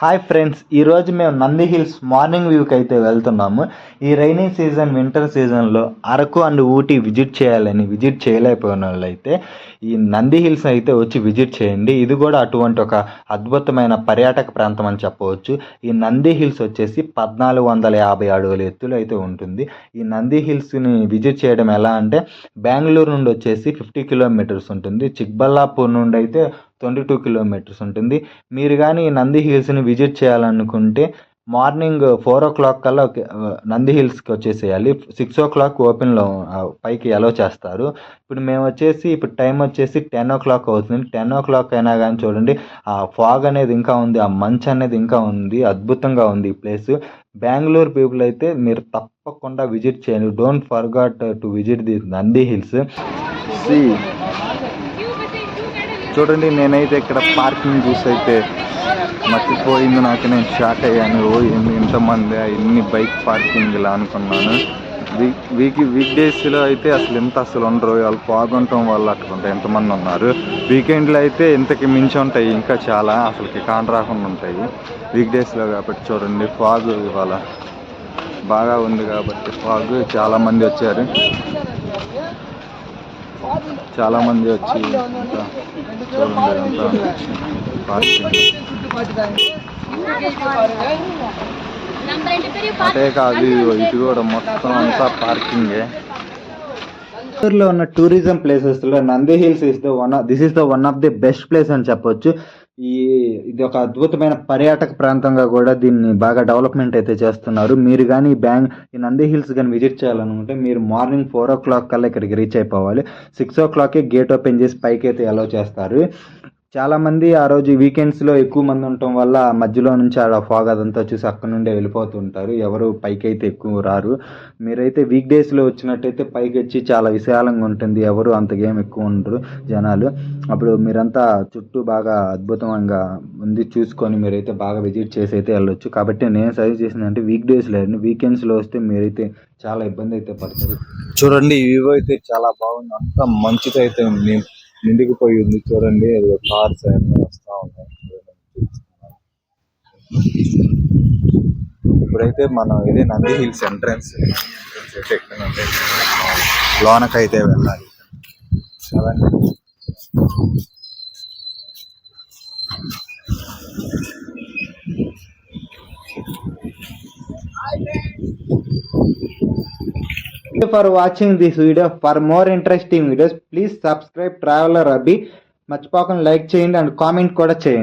Hi friends, ఈరోజు మేము Nandi hills morning వ్యూకి అయితే వెళ్తున్నాము. ఈ రైనీ సీజన్, వింటర్ సీజన్లో అరకు అండ్ ఊటీ విజిట్ చేయలేకపోయిన వాళ్ళు అయితే ఈ నంది హిల్స్ అయితే వచ్చి విజిట్ చేయండి. ఇది కూడా అటువంటి ఒక అద్భుతమైన పర్యాటక ప్రాంతం అని చెప్పవచ్చు. ఈ నంది హిల్స్ వచ్చేసి 1450 అడుగుల ఎత్తులో అయితే ఉంటుంది. ఈ నంది హిల్స్ని విజిట్ చేయడం ఎలా అంటే, బెంగళూరు నుండి వచ్చేసి 50 కిలోమీటర్స్ ఉంటుంది. చిక్బల్లాపూర్ నుండి అయితే 22 కిలోమీటర్స్ ఉంటుంది. మీరు కానీ నంది హిల్స్ని విజిట్ చేయాలనుకుంటే మార్నింగ్ 4 o'clock కల్లా నంది హిల్స్కి వచ్చేసేయాలి. 6 o'clock ఓపెన్లో పైకి అలో చేస్తారు. ఇప్పుడు టైం వచ్చేసి 10 o'clock అవుతుంది. 10 o'clock అయినా కానీ చూడండి, ఆ ఫాగ్ అనేది ఇంకా ఉంది, ఆ మంచు అనేది ఇంకా ఉంది. అద్భుతంగా ఉంది ఈ ప్లేస్. బెంగళూరు పీపుల్ అయితే మీరు తప్పకుండా విజిట్ చేయండి. Don't forgot to visit the Nandi hills. చూడండి, నేనైతే ఇక్కడ పార్కింగ్ చూసి అయితే మర్చిపోయింది. నేను షాక్ అయ్యాను. ఇంతమంది ఇన్ని బైక్ పార్కింగ్ ఇలా అనుకున్నాను. వీక్ డేస్లో అయితే అసలు ఉండరు. వాళ్ళు పాల్గొనటం వల్ల అట్లా ఎంతమంది ఉన్నారు. వీకెండ్లో అయితే ఇంతకి మించి ఉంటాయి, ఇంకా చాలా అసలుకి కాన్ రాకుండా ఉంటాయి వీక్ డేస్లో. కాబట్టి చూడండి, ఫాగ్ ఇవాళ బాగా ఉంది కాబట్టి ఫాగ్ చాలామంది వచ్చారు. చాలామంది వచ్చి చూడండి అదే కాదు, ఇది కూడా మొత్తం అంతా పార్కింగే. లో ఉన్న టూరిజం ప్లేసెస్లో Nandi hills this is the one of the best place అని చెప్పొచ్చు. ఇది ఒక అద్భుతమైన పర్యాటక ప్రాంతంగా కూడా దీన్ని బాగా డెవలప్మెంట్ అయితే చేస్తున్నారు. మీరు కానీ ఈ నంది హిల్స్ కానీ విజిట్ చేయాలనుకుంటే మీరు మార్నింగ్ 4 o'clock కల్లా ఇక్కడికి రీచ్ అయిపోవాలి. 6 o'clock గేట్ ఓపెన్ చేసి పైకి అయితే అలౌ చేస్తారు. చాలామంది ఆ రోజు వీకెండ్స్లో ఎక్కువ మంది ఉండటం వల్ల మధ్యలో నుంచి ఆ ఫాగ్ అదంతా చూసి అక్కడ నుండే వెళ్ళిపోతూ ఉంటారు. ఎవరు పైకి అయితే ఎక్కువ రారు. మీరైతే వీక్ డేస్లో వచ్చినట్టయితే పైకి వచ్చి చాలా విశాలంగా ఉంటుంది. ఎవరు అంతగేం ఎక్కువ ఉండరు జనాలు. అప్పుడు మీరంతా చుట్టూ బాగా అద్భుతంగా ఉంది చూసుకొని మీరైతే బాగా విజిట్ చేసి అయితే వెళ్ళొచ్చు. కాబట్టి నేను సజెస్ట్ చేసిందంటే వీక్ డేస్లో, వీకెండ్స్లో వస్తే మీరైతే చాలా ఇబ్బంది అయితే పడతారు. చూడండి, వ్యూ అయితే చాలా బాగుంది. అంతా మంచుతో అయితే నిండిపోయి ఉంది. చూడండి, కార్స్ అన్నీ వస్తూ ఉన్నాయి. ఇప్పుడైతే మనం ఇదే నంది హిల్స్ ఎంట్రన్స్ అయితే ఎక్కడంటే లోనకైతే వెళ్ళాలి. For watching this video, for more interesting videos, please subscribe Traveler Abhi. మర్చిపోకుండా లైక్ చేయండి అండ్ కామెంట్ కూడా చేయండి.